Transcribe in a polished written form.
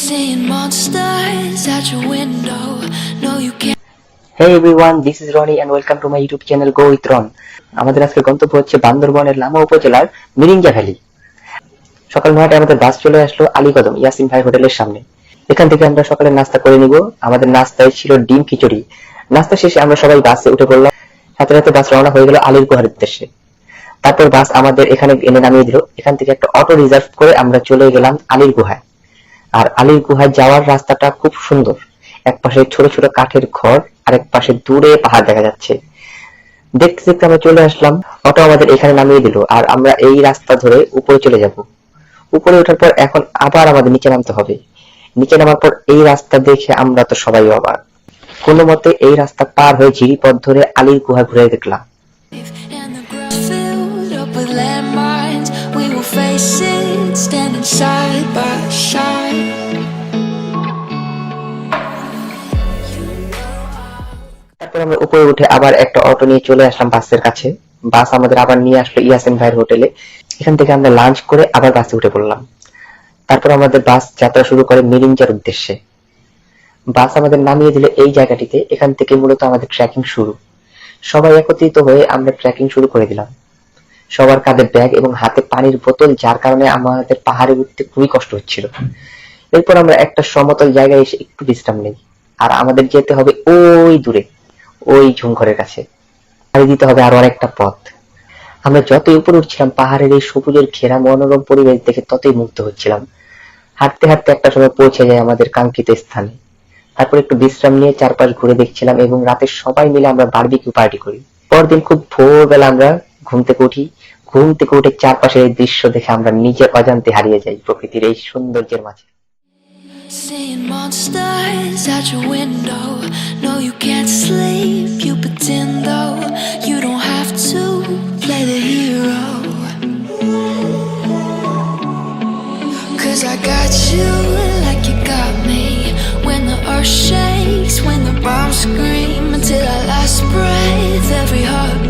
Seeing monsters at your window. No, you can't. Hey everyone, this is Ronnie and welcome to my YouTube channel Go with Ron. আমাদের আজকে গন্তব্য হচ্ছে বান্দরবানের লামা উপজেলার Mirinja valley. সকাল 9টায় আমাদের বাস চলে আসলো আলীকদম ইয়াসিন ভাই হোটেলের সামনে। এখান থেকে আমরা সকালে নাস্তা করে নিব। আমাদের নাস্তায় ছিল ডিম খিচুড়ি। নাস্তা শেষে আমরা সবাই বাসে উঠে পড়লাম। সাথে সাথে বাস রওনা হয়ে গেল আলীর গুহার উদ্দেশ্যে। তারপর বাস আমাদের এখানে এনে নামিয়ে দিল। এখান থেকে একটা অটো রিজার্ভ করে আমরা চলে গেলাম আলীর গুহায়। আর আলীর গুহায় যাওয়ার রাস্তাটা খুব সুন্দর। এক পাশে ছোট ছোট কাঠের ঘর, আরেক পাশে দূরে পাহাড় দেখা যাচ্ছে। দেখতে দেখতে আমরা চলে আসলাম। অটো আমাদের এখানে নামিয়ে দিল আর আমরা এই রাস্তা ধরে উপরে চলে যাব। উপরে ওঠার পর এখন আবার আমাদের নিচে নামতে হবে। নিচে নামার পর এই রাস্তা দেখে আমরা তো সবাই অবাক। কোনো মতে এই রাস্তা পার হয়ে ঝিরি পথ ধরে আলীর গুহা ঘুরে দেখলাম। And the grass filled up with landmines. We will face it, standing side by side. তারপর আমরা উপরে উঠে আবার একটা অটো নিয়ে চলে আসলাম বাসের কাছে। বাস আমাদের আবার নিয়ে আসলো ইয়াসিন ভাইয়ের হোটেলে। এখান থেকে আমরা লাঞ্চ করে আবার বাসে উঠে পড়লাম। তারপর আমাদের বাস যাত্রা শুরু করে মিরিঞ্জার উদ্দেশ্যে। বাস আমাদের নামিয়ে দিলে এই জায়গাটিতে। এখান থেকে মূলত আমাদের ট্রেকিং শুরু। সবাই একত্রিত হয়ে আমরা ট্রেকিং শুরু করে দিলাম। সবার কাঁধে ব্যাগ এবং হাতে পানির বোতল, যার কারণে আমাদের পাহাড়ে উঠতে খুবই কষ্ট হচ্ছিল। এরপর আমরা একটা সমতল জায়গায় এসে একটু বিশ্রাম নেই। আর আমাদের যেতে হবে ওই দূরে, ওই ঝুমঘরের কাছে। পাড়ি দিতে হবে আরো অনেকটা পথ। আমরা যতই উপরে উঠছিলাম পাহাড়ের এই সবুজের ঘেরা মনোরম পরিবেশ দেখে ততই মুগ্ধ হচ্ছিলাম। হাঁটতে হাঁটতে একটা সময় পৌঁছে যায় আমাদের কাঙ্ক্ষিত স্থানে। তারপর একটু বিশ্রাম নিয়ে চারপাশ ঘুরে দেখছিলাম এবং রাতে সবাই মিলে আমরা বারবিকিউ পার্টি করি। পরদিন খুব ভোরবেলা আমরা ঘুম থেকে উঠি। ঘুম থেকে উঠে চারপাশের এই দৃশ্য দেখে আমরা নিজের অজান্তে হারিয়ে যাই প্রকৃতির এই সৌন্দর্যের মাঝে। Seeing monsters at your window. No, you can't sleep. You pretend though. You don't have to play the hero. 'Cause I got you like you got me. When the earth shakes, when the bombs scream, until our last breath, every heart